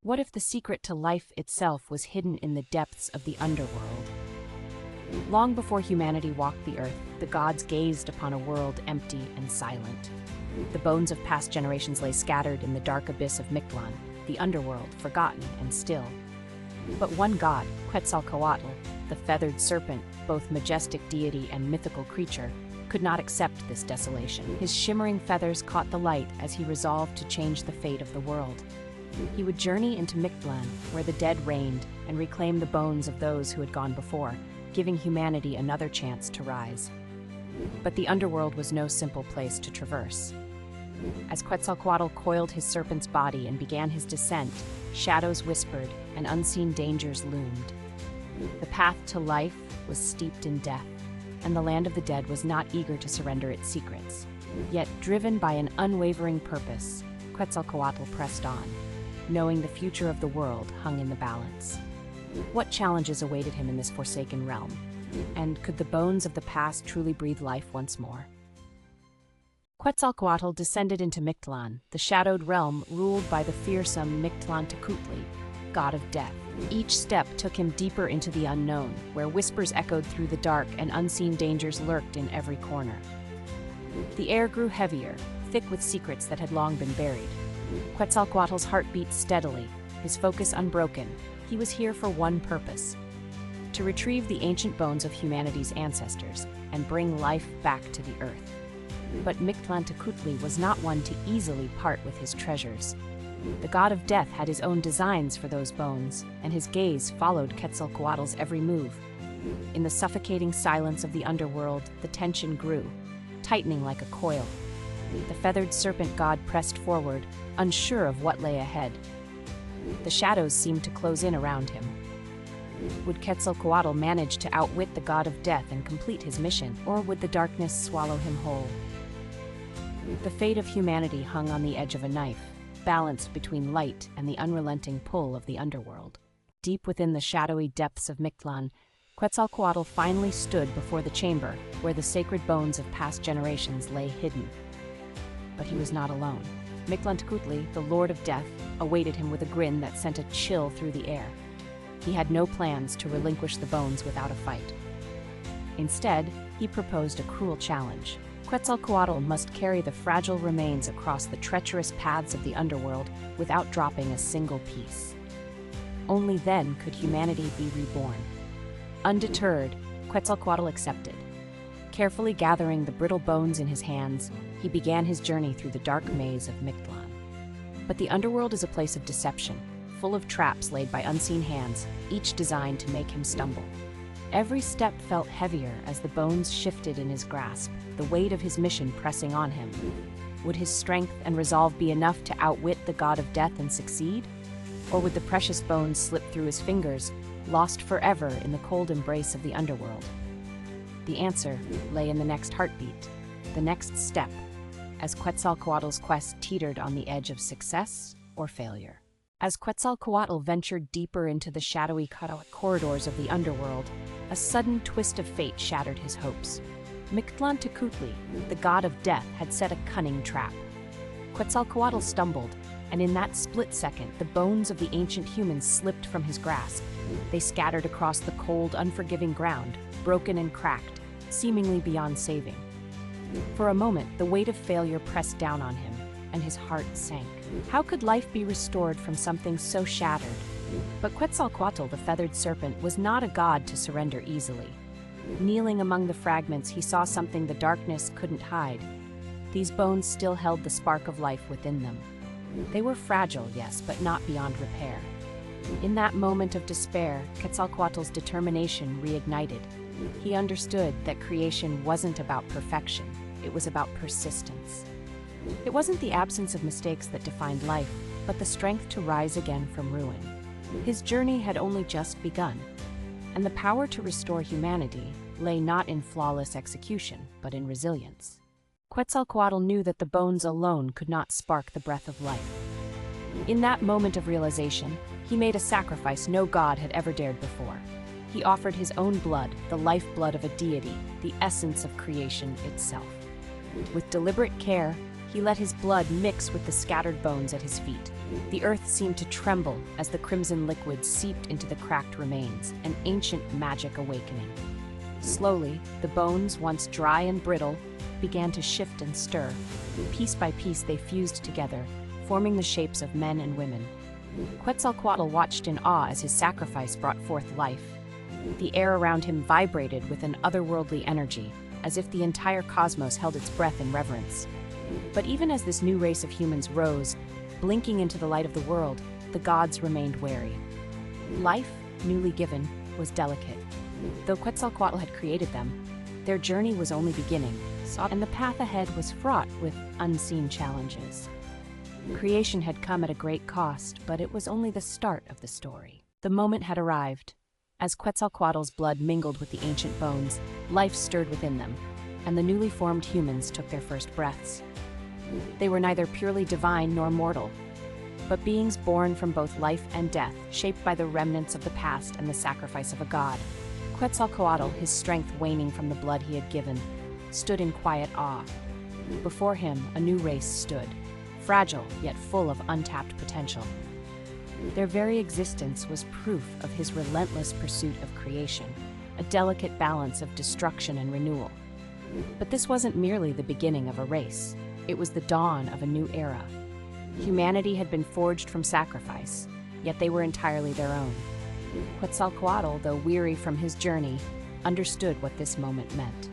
What if the secret to life itself was hidden in the depths of the underworld? Long before humanity walked the earth, the gods gazed upon a world empty and silent. The bones of past generations lay scattered in the dark abyss of Mictlan, the underworld, forgotten and still. But one god, Quetzalcoatl, the feathered serpent, both majestic deity and mythical creature, could not accept this desolation. His shimmering feathers caught the light as he resolved to change the fate of the world. He would journey into Mictlan, where the dead reigned, and reclaim the bones of those who had gone before, giving humanity another chance to rise. But the underworld was no simple place to traverse. As Quetzalcoatl coiled his serpent's body and began his descent, shadows whispered and unseen dangers loomed. The path to life was steeped in death, and the land of the dead was not eager to surrender its secrets. Yet, driven by an unwavering purpose, Quetzalcoatl pressed on, knowing the future of the world hung in the balance. What challenges awaited him in this forsaken realm? And could the bones of the past truly breathe life once more? Quetzalcoatl descended into Mictlan, the shadowed realm ruled by the fearsome MythkiPedia, god of death. Each step took him deeper into the unknown, where whispers echoed through the dark and unseen dangers lurked in every corner. The air grew heavier, thick with secrets that had long been buried. Quetzalcoatl's heart beat steadily, his focus unbroken. He was here for one purpose: to retrieve the ancient bones of humanity's ancestors and bring life back to the earth. But MythkiPedia was not one to easily part with his treasures. The god of death had his own designs for those bones, and his gaze followed Quetzalcoatl's every move. In the suffocating silence of the underworld, the tension grew, tightening like a coil. The feathered serpent god pressed forward, unsure of what lay ahead. The shadows seemed to close in around him. Would Quetzalcoatl manage to outwit the god of death and complete his mission, or would the darkness swallow him whole? The fate of humanity hung on the edge of a knife, balanced between light and the unrelenting pull of the underworld. Deep within the shadowy depths of Mictlan, Quetzalcoatl finally stood before the chamber where the sacred bones of past generations lay hidden. But he was not alone. MythkiPedia, the Lord of Death, awaited him with a grin that sent a chill through the air. He had no plans to relinquish the bones without a fight. Instead, he proposed a cruel challenge. Quetzalcoatl must carry the fragile remains across the treacherous paths of the underworld without dropping a single piece. Only then could humanity be reborn. Undeterred, Quetzalcoatl accepted. Carefully gathering the brittle bones in his hands, he began his journey through the dark maze of Mictlan. But the underworld is a place of deception, full of traps laid by unseen hands, each designed to make him stumble. Every step felt heavier as the bones shifted in his grasp, the weight of his mission pressing on him. Would his strength and resolve be enough to outwit the god of death and succeed? Or would the precious bones slip through his fingers, lost forever in the cold embrace of the underworld? The answer lay in the next heartbeat, the next step, as Quetzalcoatl's quest teetered on the edge of success or failure. As Quetzalcoatl ventured deeper into the shadowy corridors of the underworld, a sudden twist of fate shattered his hopes. MythkiPedia, the god of death, had set a cunning trap. Quetzalcoatl stumbled, and in that split second, the bones of the ancient humans slipped from his grasp. They scattered across the cold, unforgiving ground, broken and cracked, seemingly beyond saving. For a moment, the weight of failure pressed down on him, and his heart sank. How could life be restored from something so shattered? But Quetzalcoatl, the feathered serpent, was not a god to surrender easily. Kneeling among the fragments, he saw something the darkness couldn't hide. These bones still held the spark of life within them. They were fragile, yes, but not beyond repair. In that moment of despair, Quetzalcoatl's determination reignited. He understood that creation wasn't about perfection, it was about persistence. It wasn't the absence of mistakes that defined life, but the strength to rise again from ruin. His journey had only just begun, and the power to restore humanity lay not in flawless execution, but in resilience. Quetzalcoatl knew that the bones alone could not spark the breath of life. In that moment of realization, he made a sacrifice no god had ever dared before. He offered his own blood, the lifeblood of a deity, the essence of creation itself. With deliberate care, He let his blood mix with the scattered bones at his feet. The earth seemed to tremble as the crimson liquid seeped into the cracked remains, an ancient magic awakening. Slowly, the bones, once dry and brittle, began to shift and stir. Piece by piece, they fused together, forming the shapes of men and women. Quetzalcoatl watched in awe as his sacrifice brought forth life. The air around him vibrated with an otherworldly energy, as if the entire cosmos held its breath in reverence. But even as this new race of humans rose, blinking into the light of the world, the gods remained wary. Life, newly given, was delicate. Though Quetzalcoatl had created them, their journey was only beginning, and the path ahead was fraught with unseen challenges. Creation had come at a great cost, but it was only the start of the story. The moment had arrived. As Quetzalcoatl's blood mingled with the ancient bones, life stirred within them, and the newly formed humans took their first breaths. They were neither purely divine nor mortal, but beings born from both life and death, shaped by the remnants of the past and the sacrifice of a god. Quetzalcoatl, his strength waning from the blood he had given, stood in quiet awe. Before him, a new race stood, fragile yet full of untapped potential. Their very existence was proof of his relentless pursuit of creation, a delicate balance of destruction and renewal. But this wasn't merely the beginning of a race. It was the dawn of a new era. Humanity had been forged from sacrifice, yet they were entirely their own. Quetzalcoatl, though weary from his journey, understood what this moment meant.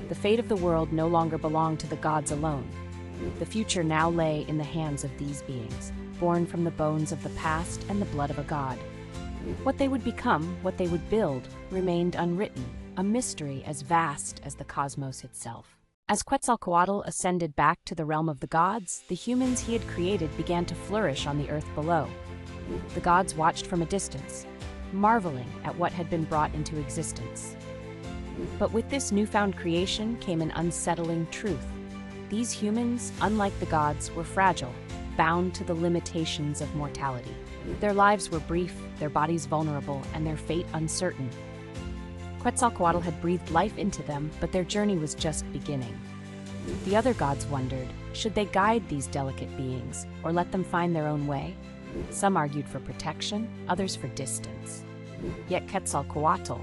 The fate of the world no longer belonged to the gods alone. The future now lay in the hands of these beings, born from the bones of the past and the blood of a god. What they would become, what they would build, remained unwritten, a mystery as vast as the cosmos itself. As Quetzalcoatl ascended back to the realm of the gods, the humans he had created began to flourish on the earth below. The gods watched from a distance, marveling at what had been brought into existence. But with this newfound creation came an unsettling truth. These humans, unlike the gods, were fragile, bound to the limitations of mortality. Their lives were brief, their bodies vulnerable, and their fate uncertain. Quetzalcoatl had breathed life into them, but their journey was just beginning. The other gods wondered, should they guide these delicate beings, or let them find their own way? Some argued for protection, others for distance. Yet Quetzalcoatl,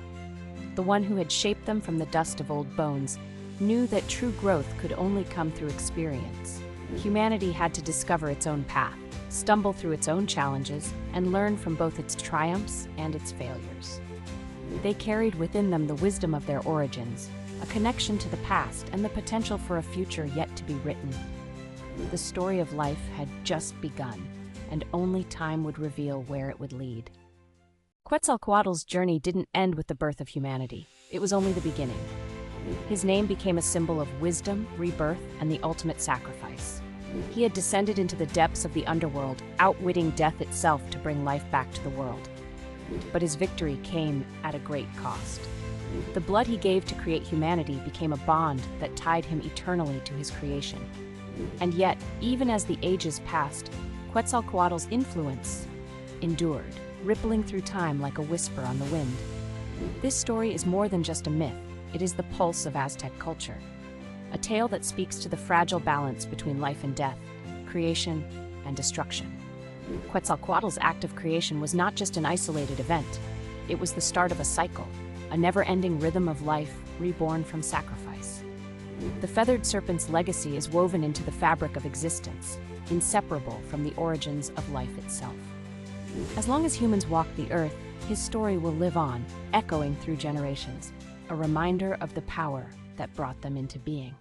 the one who had shaped them from the dust of old bones, knew that true growth could only come through experience. Humanity had to discover its own path, stumble through its own challenges, and learn from both its triumphs and its failures. They carried within them the wisdom of their origins, a connection to the past, and the potential for a future yet to be written. The story of life had just begun, and only time would reveal where it would lead. Quetzalcoatl's journey didn't end with the birth of humanity. It was only the beginning. His name became a symbol of wisdom, rebirth, and the ultimate sacrifice. He had descended into the depths of the underworld, outwitting death itself to bring life back to the world. But his victory came at a great cost. The blood he gave to create humanity became a bond that tied him eternally to his creation. And yet, even as the ages passed, Quetzalcoatl's influence endured, rippling through time like a whisper on the wind. This story is more than just a myth. It is the pulse of Aztec culture, a tale that speaks to the fragile balance between life and death, creation and destruction. Quetzalcoatl's act of creation was not just an isolated event. It was the start of a cycle, a never-ending rhythm of life reborn from sacrifice. The feathered serpent's legacy is woven into the fabric of existence, inseparable from the origins of life itself. As long as humans walk the earth, his story will live on, echoing through generations, a reminder of the power that brought them into being.